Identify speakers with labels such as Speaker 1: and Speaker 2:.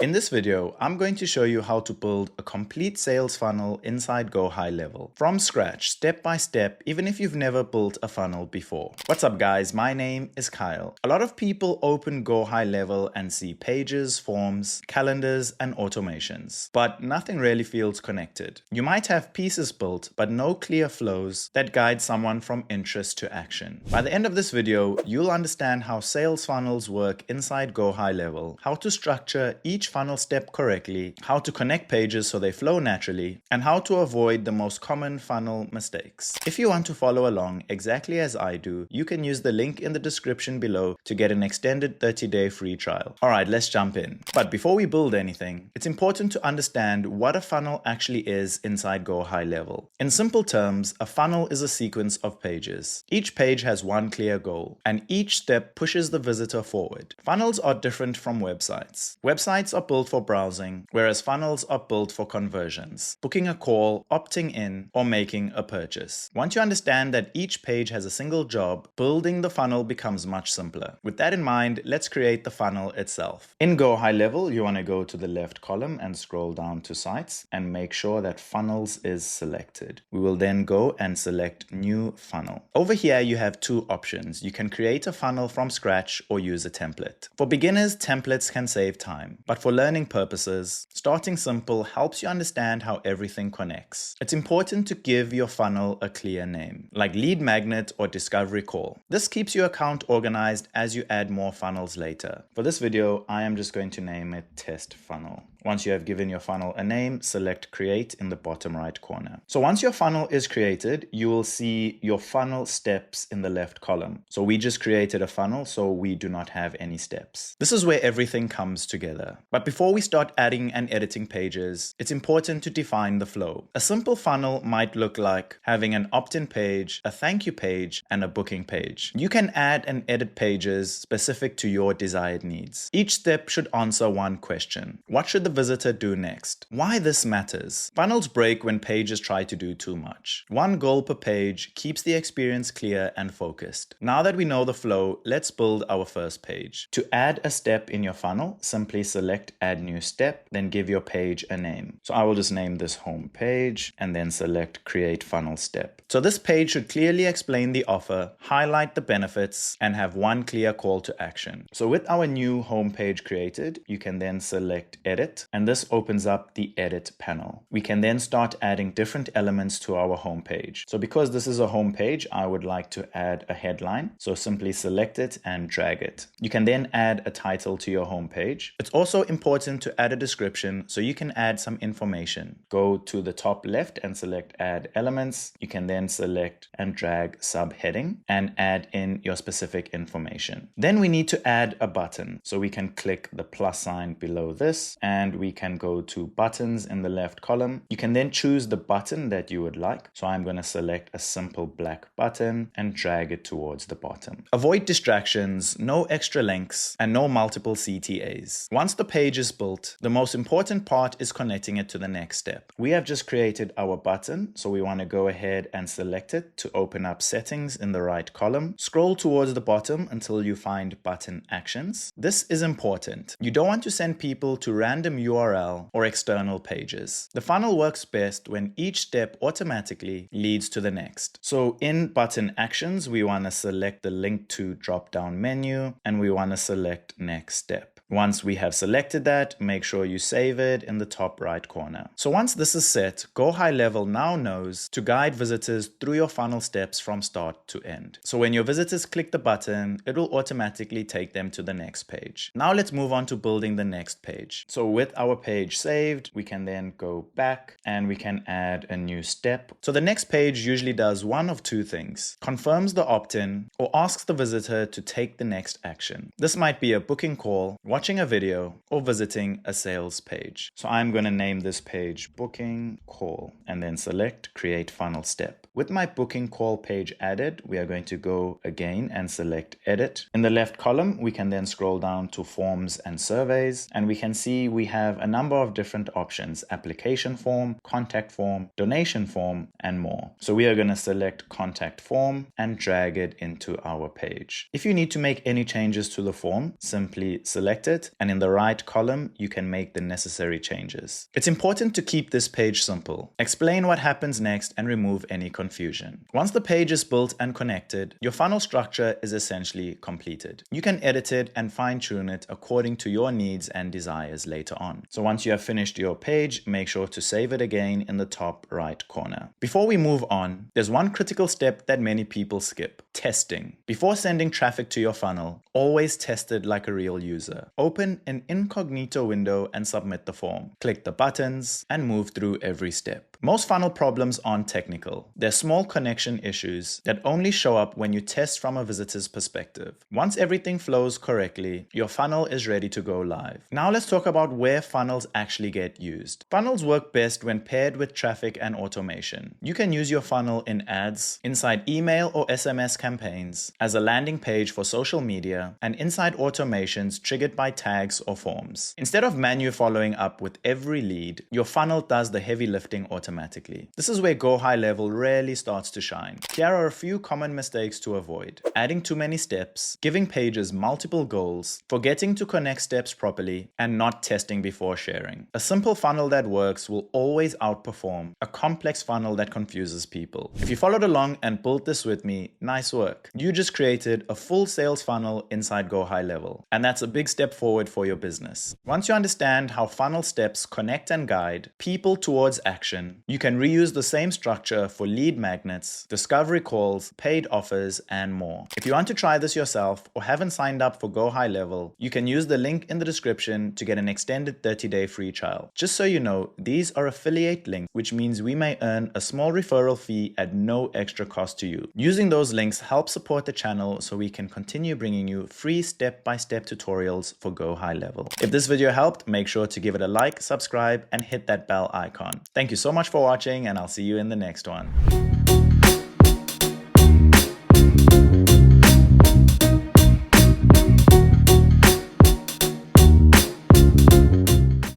Speaker 1: In this video, I'm going to show you how to build a complete sales funnel inside GoHighLevel from scratch, step by step, even if you've never built a funnel before. What's up guys, my name is Kyle. A lot of people open GoHighLevel and see pages, forms, calendars, and automations, but nothing really feels connected. You might have pieces built, but no clear flows that guide someone from interest to action. By the end of this video, you'll understand how sales funnels work inside GoHighLevel, how to structure each funnel step correctly, how to connect pages so they flow naturally, and how to avoid the most common funnel mistakes. If you want to follow along exactly as I do, you can use the link in the description below to get an extended 30-day free trial. Alright, let's jump in. But before we build anything, it's important to understand what a funnel actually is inside GoHighLevel. In simple terms, a funnel is a sequence of pages. Each page has one clear goal, and each step pushes the visitor forward. Funnels are different from websites. Websites are built for browsing, whereas funnels are built for conversions, booking a call, opting in, or making a purchase. Once you understand that each page has a single job, building the funnel becomes much simpler. With that in mind, let's create the funnel itself. In GoHighLevel, you want to go to the left column and scroll down to sites and make sure that funnels is selected. We will then go and select new funnel. Over here, you have two options. You can create a funnel from scratch or use a template. For beginners, templates can save time, but for learning purposes, starting simple helps you understand how everything connects. It's important to give your funnel a clear name, like lead magnet or discovery call. This keeps your account organized as you add more funnels later. For this video, I am just going to name it test funnel. Once you have given your funnel a name, select create in the bottom right corner. So once your funnel is created, you will see your funnel steps in the left column. So we just created a funnel, so we do not have any steps. This is where everything comes together. But before we start adding and editing pages, it's important to define the flow. A simple funnel might look like having an opt-in page, a thank you page, and a booking page. You can add and edit pages specific to your desired needs. Each step should answer one question. What should the visitor do next? Why this matters? Funnels break when pages try to do too much. One goal per page keeps the experience clear and focused. Now that we know the flow, let's build our first page. To add a step in your funnel, simply select add new step, then give your page a name. So I will just name this home page and then select create funnel step. So this page should clearly explain the offer, highlight the benefits, and have one clear call to action. So with our new home page created, you can then select edit, and this opens up the edit panel. We can then start adding different elements to our home page. So because this is a home page, I would like to add a headline. So simply select it and drag it. You can then add a title to your home page. It's also important to add a description, so you can add some information. Go to the top left and select add elements. You can then select and drag subheading and add in your specific information. Then we need to add a button. So we can click the plus sign below this and we can go to buttons in the left column. You can then choose the button that you would like. So I'm going to select a simple black button and drag it towards the bottom. Avoid distractions, no extra links, and no multiple CTAs. Once the page is built, the most important part is connecting it to the next step. We have just created our button, so we want to go ahead and select it to open up settings in the right column. Scroll towards the bottom until you find button actions. This is important. You don't want to send people to random URL or external pages. The funnel works best when each step automatically leads to the next. So in button actions, we want to select the link to drop-down menu and we want to select next step. Once we have selected that, make sure you save it in the top right corner. So once this is set, GoHighLevel now knows to guide visitors through your funnel steps from start to end. So when your visitors click the button, it will automatically take them to the next page. Now let's move on to building the next page. So with our page saved, we can then go back and we can add a new step. So the next page usually does one of two things: confirms the opt-in or asks the visitor to take the next action. This might be a booking call, watching a video, or visiting a sales page. So I'm going to name this page booking call and then select create funnel step. With my booking call page added, we are going to go again and select edit. In the left column, we can then scroll down to forms and surveys, and we can see we have a number of different options: application form, contact form, donation form, and more. So we are going to select contact form and drag it into our page. If you need to make any changes to the form, simply select select it, and in the right column, you can make the necessary changes. It's important to keep this page simple. Explain what happens next and remove any confusion. Once the page is built and connected, your funnel structure is essentially completed. You can edit it and fine-tune it according to your needs and desires later on. So once you have finished your page, make sure to save it again in the top right corner. Before we move on, there's one critical step that many people skip: testing. Before sending traffic to your funnel, always test it like a real user. Open an incognito window and submit the form. Click the buttons and move through every step. Most funnel problems aren't technical. They're small connection issues that only show up when you test from a visitor's perspective. Once everything flows correctly, your funnel is ready to go live. Now let's talk about where funnels actually get used. Funnels work best when paired with traffic and automation. You can use your funnel in ads, inside email or SMS campaigns, as a landing page for social media, and inside automations triggered by tags or forms. Instead of manually following up with every lead, your funnel does the heavy lifting automatically. This is where GoHighLevel really starts to shine. Here are a few common mistakes to avoid: adding too many steps, giving pages multiple goals, forgetting to connect steps properly, and not testing before sharing. A simple funnel that works will always outperform a complex funnel that confuses people. If you followed along and built this with me, nice work. You just created a full sales funnel inside GoHighLevel, and that's a big step forward for your business. Once you understand how funnel steps connect and guide people towards action, you can reuse the same structure for lead magnets, discovery calls, paid offers, and more. If you want to try this yourself or haven't signed up for GoHighLevel, you can use the link in the description to get an extended 30-day free trial. Just so you know, these are affiliate links, which means we may earn a small referral fee at no extra cost to you. Using those links helps support the channel so we can continue bringing you free step-by-step tutorials for GoHighLevel. If this video helped, make sure to give it a like, subscribe, and hit that bell icon. Thank you so much for watching, and I'll see you in the next one.